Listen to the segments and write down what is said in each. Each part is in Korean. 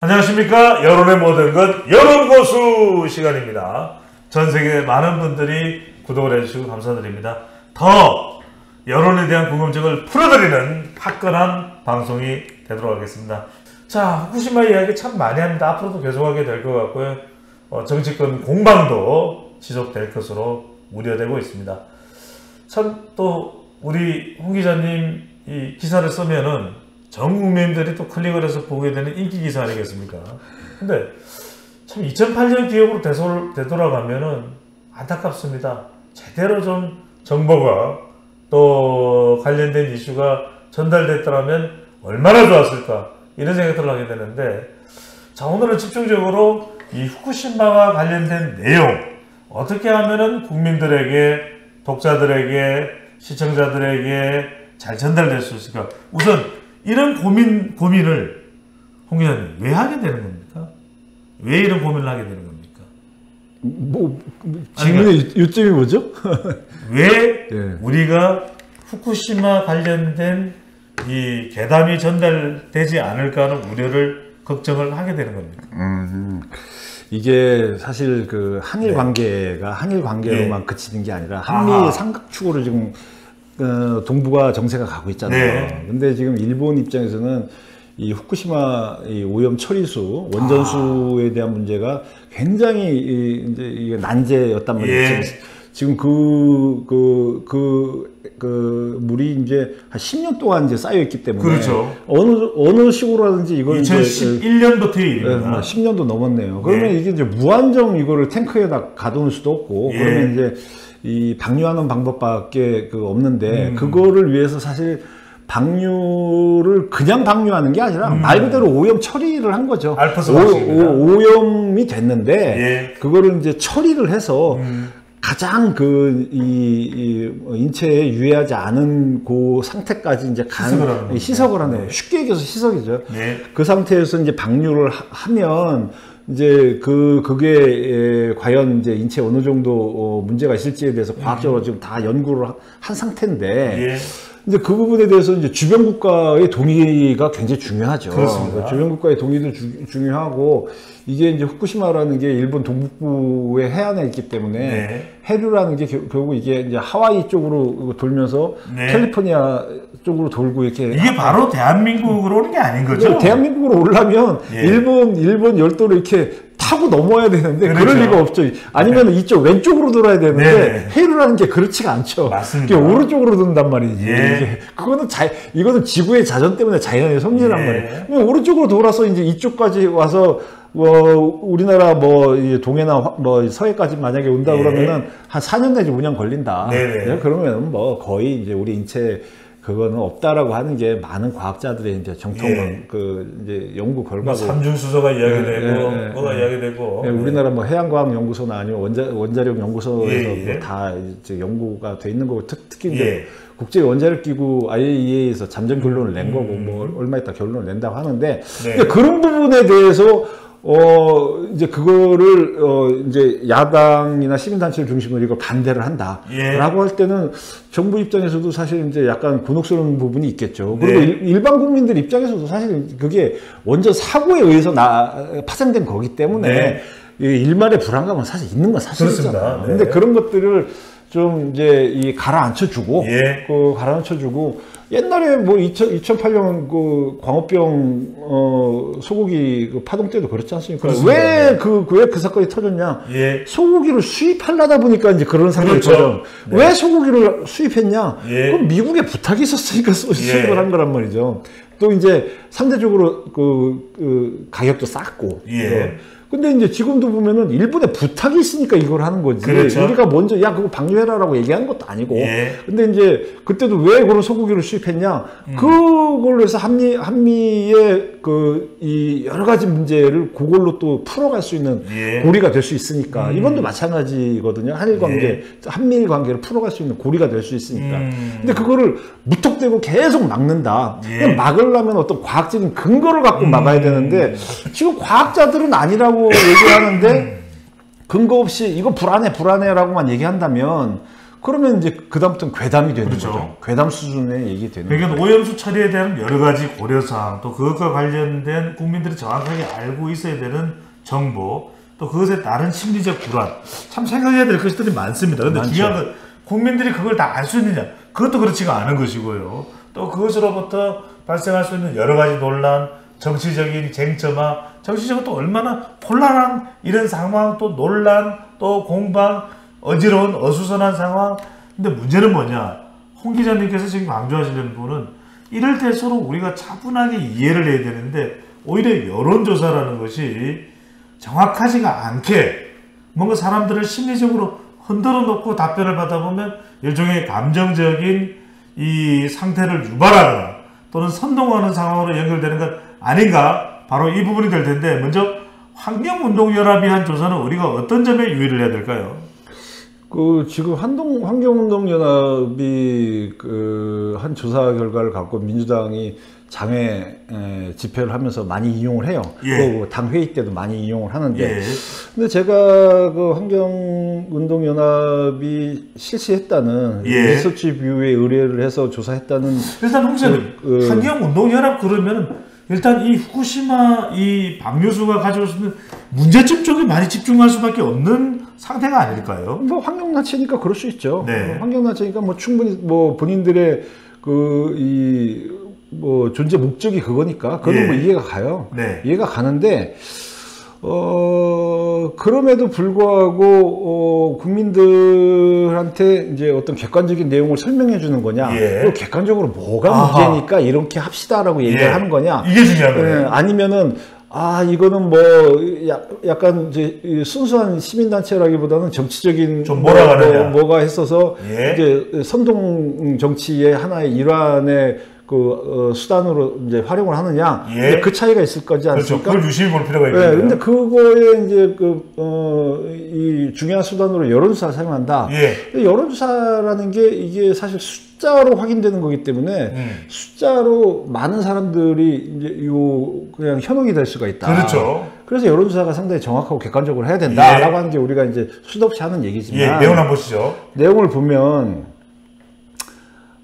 안녕하십니까. 여론의 모든 것 여론고수 시간입니다. 전세계 많은 분들이 구독을 해주시고 감사드립니다. 더 여론에 대한 궁금증을 풀어드리는 화끈한 방송이 되도록 하겠습니다. 자, 후쿠시마 이야기 참 많이 합니다. 앞으로도 계속하게 될 것 같고요. 정치권 공방도 지속될 것으로 우려되고 있습니다. 참 또 우리 홍 기자님 이 기사를 쓰면은 전 국민들이 또 클릭을 해서 보게 되는 인기 기사 아니겠습니까? 근데 참 2008년 기억으로 되돌아가면은 안타깝습니다. 제대로 좀 정보가 또 관련된 이슈가 전달됐더라면 얼마나 좋았을까 이런 생각들을 하게 되는데, 자, 오늘은 집중적으로 이 후쿠시마와 관련된 내용 어떻게 하면은 국민들에게, 독자들에게, 시청자들에게 잘 전달될 수 있을까? 우선 이런 고민을 홍 기자님 왜 하게 되는 겁니까? 왜 이런 고민을 하게 되는 겁니까? 질문의 요점이 뭐죠? 왜 우리가 후쿠시마 관련된 이 괴담이 전달되지 않을까 하는 우려를, 걱정을 하게 되는 겁니까? 이게 사실 그 한일 관계가 한일 관계로만 그치는 게 아니라 한미 삼각축으로 지금 동북아 정세가 가고 있잖아요. 근데 지금 일본 입장에서는 이 후쿠시마 이 오염 처리수, 원전수에 대한 문제가 굉장히 이제 이게 난제였단 말이죠. 지금 그 물이 이제 한 10년 동안 이제 쌓여 있기 때문에. 그렇죠. 어느 식으로라든지 이걸 2011년부터 일입니다. 10년도 넘었네요. 그러면 이게 이제 무한정 이거를 탱크에다 가둬놓을 수도 없고, 그러면 이제 이 방류하는 방법밖에 없는데, 그거를 위해서 사실 방류를 그냥 방류하는 게 아니라 말 그대로 오염 처리를 한 거죠. 알프스 방식입니다. 오염이 됐는데 그거를 이제 처리를 해서 가장 인체에 유해하지 않은 그 상태까지 이제 희석을 하네요. 쉽게 얘기해서 희석이죠. 그 상태에서 이제 방류를 하면 이제 그게 과연 이제 인체에 어느 정도 문제가 있을지에 대해서 과학적으로 지금 다 연구를 한 상태인데, 이제 그 부분에 대해서 이제 주변 국가의 동의가 굉장히 중요하죠. 그렇습니다. 주변 국가의 동의도 중요하고, 이게 이제 후쿠시마라는 게 일본 동북부의 해안에 있기 때문에 해류라는 게 결국 이게 이제 하와이 쪽으로 돌면서 캘리포니아 쪽으로 돌고 이렇게. 이게 바로 대한민국으로 오는 게 아닌 거죠? 대한민국으로 오려면 일본 열도를 이렇게 타고 넘어야 되는데, 그럴 리가 없죠. 아니면 이쪽 왼쪽으로 돌아야 되는데 해류라는 게 그렇지가 않죠. 맞습니다. 이게 오른쪽으로 돈단 말이지. 이거는 지구의 자전 때문에 자연의 섭리란 말이에요. 오른쪽으로 돌아서 이제 이쪽까지 와서 우리나라 동해나 서해까지 만약에 온다 그러면은 한 4년 내지 5년 걸린다. 그러면 거의 이제 우리 인체 그거는 없다라고 하는 게 많은 과학자들의 이제 정통 이제 연구 결과고. 삼중수소가 이야기되고, 뭐가 이야기되고. 우리나라 해양과학연구소나 아니면 원자력 연구소에서 다 이제 연구가 돼 있는 거고, 특히 이제 국제 원자력 기구 IAEA에서 잠정 결론을 낸 거고, 얼마 있다 결론을 낸다고 하는데, 그런 부분에 대해서 이제 그거를, 이제 야당이나 시민단체를 중심으로 이걸 반대를 한다. 라고 할 때는 정부 입장에서도 사실 이제 약간 곤혹스러운 부분이 있겠죠. 그리고 일반 국민들 입장에서도 사실 그게 원전 사고에 의해서 파생된 거기 때문에 일말의 불안감은 사실 있는 건 사실이잖아요. 근데 그런 것들을 좀 이제 가라앉혀주고, 옛날에 2008년 광우병 소고기 파동 때도 그렇지 않습니까? 왜 그 사건이 터졌냐? 소고기를 수입하려다 보니까 이제 그런 상황이 터져. 왜 소고기를 수입했냐? 그럼 미국에 부탁이 있었으니까 수입을 한 거란 말이죠. 또 이제 상대적으로 가격도 쌌고. 근데 이제 지금도 보면은 일본에 부탁이 있으니까 이걸 하는 거지. 우리가 먼저 그거 방류해라라고 얘기한 것도 아니고. 근데 이제 그때도 왜 그런 소고기를 수입했냐? 그걸로 해서 한미의 이 여러 가지 문제를 그걸로 또 풀어갈 수 있는 고리가 될 수 있으니까. 이번도 마찬가지거든요. 한미일 관계를 풀어갈 수 있는 고리가 될 수 있으니까. 근데 그거를 무턱대고 계속 막는다. 막으려면 어떤 과학적인 근거를 갖고 막아야 되는데, 지금 과학자들은 아니라고 얘기하는데 근거 없이 이거 불안해라고만 얘기한다면 그러면 이제 그다음부터는 괴담이 되는 그렇죠. 거죠. 괴담 수준의 얘기 되는 그러니까 거죠. 오염수 처리에 대한 여러 가지 고려사항, 또 그것과 관련된 국민들이 정확하게 알고 있어야 되는 정보, 또 그것에 따른 심리적 불안, 참 생각해야 될 것들이 많습니다. 그런데 중요한 건 국민들이 그걸 다 알 수 있느냐? 그것도 그렇지가 않은 것이고요. 또 그것으로부터 발생할 수 있는 여러 가지 논란, 정치적인 쟁점화, 정치적으로 또 얼마나 혼란한 이런 상황, 또 논란, 또 공방, 어지러운 어수선한 상황. 근데 문제는 뭐냐? 홍 기자님께서 지금 강조하시는 분은 이럴 때 서로 우리가 차분하게 이해를 해야 되는데 오히려 여론조사라는 것이 정확하지가 않게 뭔가 사람들을 심리적으로 흔들어 놓고 답변을 받아보면 일종의 감정적인 이 상태를 유발하거나 또는 선동하는 상황으로 연결되는 것 아닌가? 바로 이 부분이 될 텐데 먼저 환경운동연합이 한 조사는 우리가 어떤 점에 유의를 해야 될까요? 지금 환경운동연합이 한 조사 결과를 갖고 민주당이 장외 집회를 하면서 많이 이용을 해요. 예. 당 회의 때도 많이 이용을 하는데, 예. 근데 제가 그 환경운동연합이 실시했다는 예. 리서치 뷰에 의뢰를 해서 조사했다는 일단 홍 기자님, 환경운동연합 그러면 일단 이 후쿠시마 이 방류수가 가지고 있는 문제점 쪽에 많이 집중할 수밖에 없는 상태가 아닐까요? 뭐 환경단체니까 그럴 수 있죠. 네. 환경단체니까 뭐 충분히 뭐 본인들의 뭐 존재 목적이 그거니까 그건 예. 뭐 이해가 가요. 네. 이해가 가는데 그럼에도 불구하고 국민들한테 이제 어떤 객관적인 내용을 설명해 주는 거냐, 예. 그리고 객관적으로 뭐가 아하. 문제니까 이렇게 합시다라고 얘기를 예. 하는 거냐, 이게 중요한 거예요. 아니면은 이거는 뭐 약간 이제 순수한 시민단체라기보다는 정치적인 좀 몰아가느냐. 뭐가 했어서 예. 이제 선동 정치의 하나의 일환의 수단으로 이제 활용을 하느냐, 예. 근데 그 차이가 있을 거지 그렇죠. 않습니까? 그걸 유심히 볼 필요가 네, 있겠네요. 근데 그거에 이제 이 중요한 수단으로 여론조사를 사용한다. 예. 근데 여론조사라는 게 이게 사실 숫자로 확인되는 거기 때문에 숫자로 많은 사람들이 이제 그냥 현혹이 될 수가 있다. 그렇죠. 그래서 여론조사가 상당히 정확하고 객관적으로 해야 된다라고 예. 하는 게 우리가 이제 수도 없이 하는 얘기지만, 예, 내용 한번 보시죠. 내용을 보면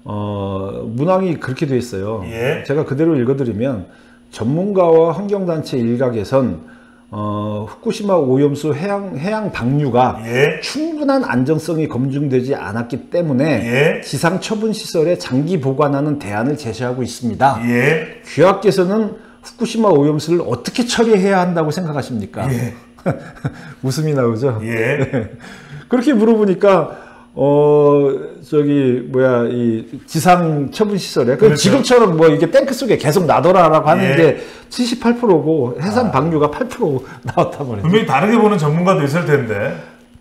문항이 그렇게 돼 있어요. 예. 제가 그대로 읽어드리면 전문가와 환경단체 일각에선 후쿠시마 오염수 해양 방류가 예. 충분한 안정성이 검증되지 않았기 때문에 예. 지상 처분 시설에 장기 보관하는 대안을 제시하고 있습니다. 예. 귀하께서는 후쿠시마 오염수를 어떻게 처리해야 한다고 생각하십니까? 예. 웃음이 나오죠. 예. 그렇게 물어보니까 이 지상 처분 시설에 그렇죠. 지금처럼 뭐 이게 탱크 속에 계속 놔둬라라고 하는 예. 게 78%고 해상 방류가 8% 나왔단 말이에요. 분명히 다르게 보는 전문가도 있을 텐데.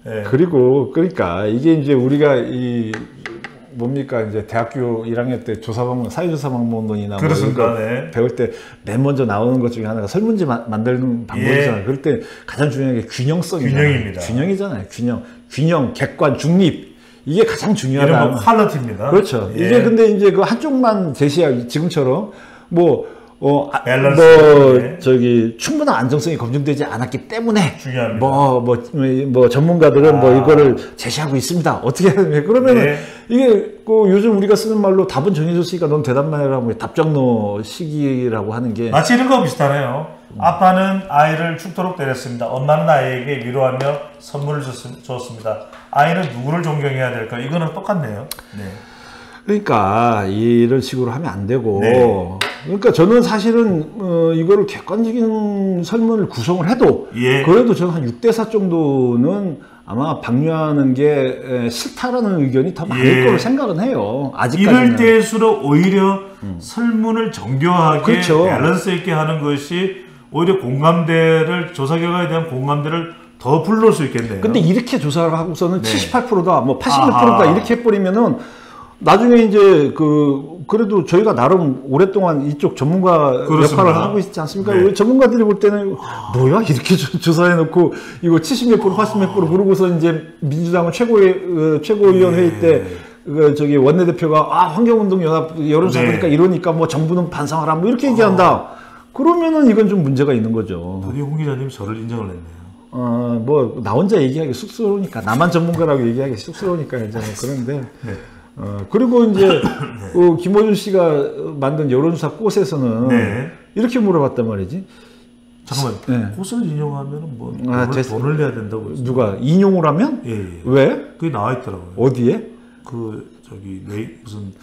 예. 그러니까 이게 이제 우리가 뭡니까 이제 대학교 1학년 때 사회조사 방문론이나 그렇습니다. 뭐 이런 거 네. 배울 때 맨 먼저 나오는 것 중에 하나가 설문지 만드는 방법이잖아요. 예. 그럴 때 가장 중요한 게 균형성이잖아요. 균형입니다. 균형이잖아요. 균형, 객관, 중립. 이게 가장 중요하다. 이런 건 퀄리티입니다. 그렇죠. 예. 이게 근데 이제 그 한쪽만 제시하기 지금처럼 밸런스. 충분한 안정성이 검증되지 않았기 때문에 중요합니다. 전문가들은 이거를 제시하고 있습니다. 어떻게 해야 됩니까? 그러면은 예. 이게 요즘 우리가 쓰는 말로 답은 정해졌으니까 넌 대답만 해라. 답정너 시기라고 하는 게 마치 이런 거 비슷하네요. 아빠는 아이를 죽도록 때렸습니다. 엄마는 아이에게 위로하며 선물을 줬습니다. 아이는 누구를 존경해야 될까? 이거는 똑같네요. 네. 그러니까 이런 식으로 하면 안 되고, 네. 그러니까 저는 사실은 이거를 객관적인 설문을 구성을 해도 예. 그래도 저는 한 6대4 정도는 아마 방류하는 게 싫다라는 의견이 더 많을 예. 거로 생각은 해요. 아직까지는. 이럴 때일수록 오히려 설문을 정교하게 그렇죠. 밸런스 있게 하는 것이 오히려 조사 결과에 대한 공감대를 더 불러올 수 있겠네요. 근데 이렇게 조사를 하고서는 네. 70~80%다, 뭐 80%다 아하. 이렇게 해버리면은 나중에 이제 그래도 저희가 나름 오랫동안 이쪽 전문가 그렇습니다. 역할을 하고 있지 않습니까? 네. 우리 전문가들이 볼 때는 뭐야 이렇게 조사해놓고 이거 70몇 프로, 80몇 프로 그러고서 이제 민주당은 최고위원회의 때 원내대표가 환경운동연합 여론조사 네. 보니까 이러니까 뭐 정부는 반성하라 뭐 이렇게 얘기한다. 그러면은 이건 좀 문제가 있는 거죠. 드디어 홍 기자님 저를 인정을 했네요. 뭐 나 혼자 얘기하기 쑥스러우니까 나만 전문가라고 얘기하기 쑥스러우니까 이제 그런데 네. 그리고 이제 김어준 씨가 만든 여론조사 꽃에서는 네. 이렇게 물어봤단 말이지. 잠깐만, 네. 꽃을 인용하면은 뭐 돈을 내야 된다고 했어요. 누가 인용을 하면? 예, 예. 왜? 그게 나와 있더라고요. 어디에? 무슨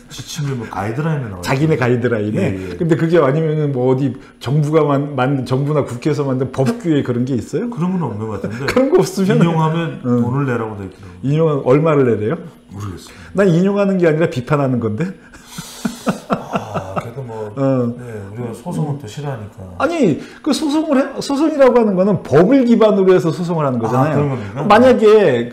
지침에 뭐 가이드라인에 나와. 자기네 가이드라인에. 예, 예. 근데 그게 아니면은 뭐 어디 정부가 만든 정부나 국회에서 만든 법규에 그런 게 있어요? 그런 건 없는 것 같은데. 그런 거 없으면 인용하면 돈을 내라고 돼 있더라고요. 인용은 얼마를 내래요? 모르겠어요. 난 인용하는 게 아니라 비판하는 건데. 그래도 뭐 네, 우리가 소송은 또 싫어하니까. 아니 그 소송이라고 하는 거는 법을 기반으로 해서 소송을 하는 거잖아요. 그런 겁니까? 만약에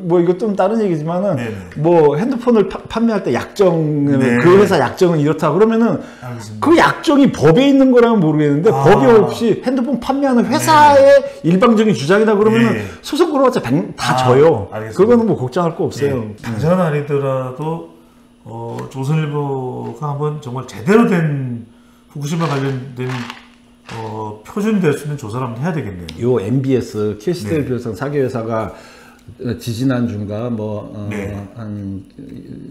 뭐 이거 좀 다른 얘기지만은 네네. 뭐 핸드폰을 판매할 때 약정 네. 그 회사 약정은 이렇다 그러면은 알겠습니다. 그 약정이 법에 있는 거라면 모르겠는데 법이 없이 핸드폰 판매하는 회사의 일방적인 주장이다 그러면은 네. 소송 걸어봤자 다 져요. 알겠습니다. 그거는 뭐 걱정할 거 없어요. 당장은 아니더라도 조선일보가 한번 정말 제대로 된 후쿠시마 관련된 표준이 될 수 있는 조사를 한번 해야 되겠네요. 요 MBS 캐시텔 비롯한 사기 회사가 지지난주인가 한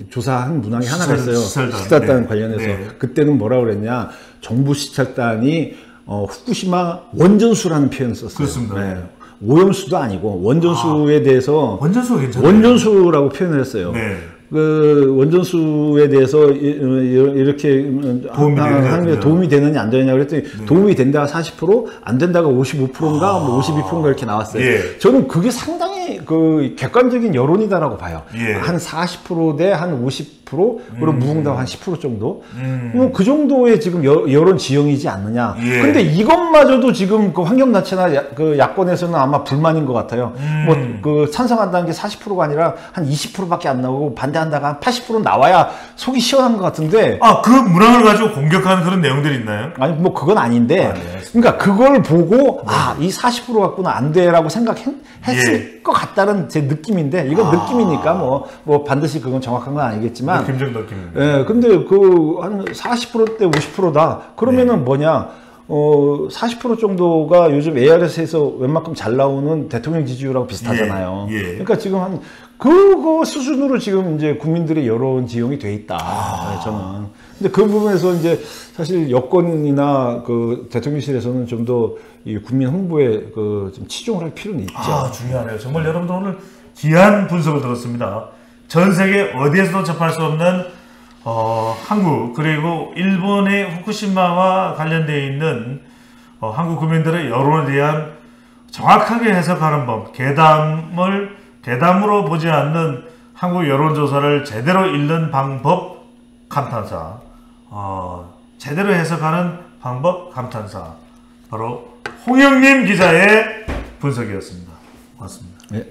조사한 문항이 하나가 있어요. 시찰단 네. 관련해서 네. 그때는 뭐라 그랬냐? 정부 시찰단이 후쿠시마 원전수라는 표현을 썼어요. 그렇습니다. 네. 오염수도 아니고 원전수에 대해서 원전수가 괜찮아요. 원전수라고 표현을 했어요. 네. 그 원전수에 대해서 이렇게 도움이 되느냐 안 되느냐 그랬더니 도움이 된다가 40%, 안 된다가 55%인가 뭐 52%인가 이렇게 나왔어요. 예. 저는 그게 상당히 그 객관적인 여론이다라고 봐요. 예. 한 40% 대 한 50%, 그리고 무응답 한 10% 정도. 그 정도의 지금 여론 지형이지 않느냐. 예. 근데 이것마저도 지금 그 환경단체나 그 야권에서는 아마 불만인 것 같아요. 뭐 그 찬성한다는 게 40%가 아니라 한 20%밖에 안 나오고 반대한다가 한 80% 나와야 속이 시원한 것 같은데. 그 문항을 가지고 공격하는 그런 내용들이 있나요? 아니 뭐 그건 아닌데. 네. 그러니까 그걸 보고 이 40% 갖고는 안 돼라고 생각했을 것 같다는 제 느낌인데 이건 느낌이니까 뭐 반드시 그건 정확한 건 아니겠지만. 느낌적 느낌입니다. 예, 근데 그 한 40%대 50%다. 그러면은 뭐냐? 40% 정도가 요즘 ARS에서 웬만큼 잘 나오는 대통령 지지율하고 비슷하잖아요. 예. 그러니까 지금 한 그거 수준으로 지금 이제 국민들의 여론 지형이 돼 있다. 네, 저는. 근데 그 부분에서 이제 사실 여권이나 그 대통령실에서는 좀 더 이 국민 홍보에 그 좀 치중을 할 필요는 있죠. 중요하네요. 정말 여러분들 오늘 귀한 분석을 들었습니다. 전 세계 어디에서도 접할 수 없는 한국 그리고 일본의 후쿠시마와 관련되어 있는 한국 국민들의 여론에 대한 정확하게 해석하는 법, 괴담으로 보지 않는 한국 여론조사를 제대로 읽는 방법 감탄사, 제대로 해석하는 방법 감탄사, 바로 홍영님 기자의 분석이었습니다. 고맙습니다. 네.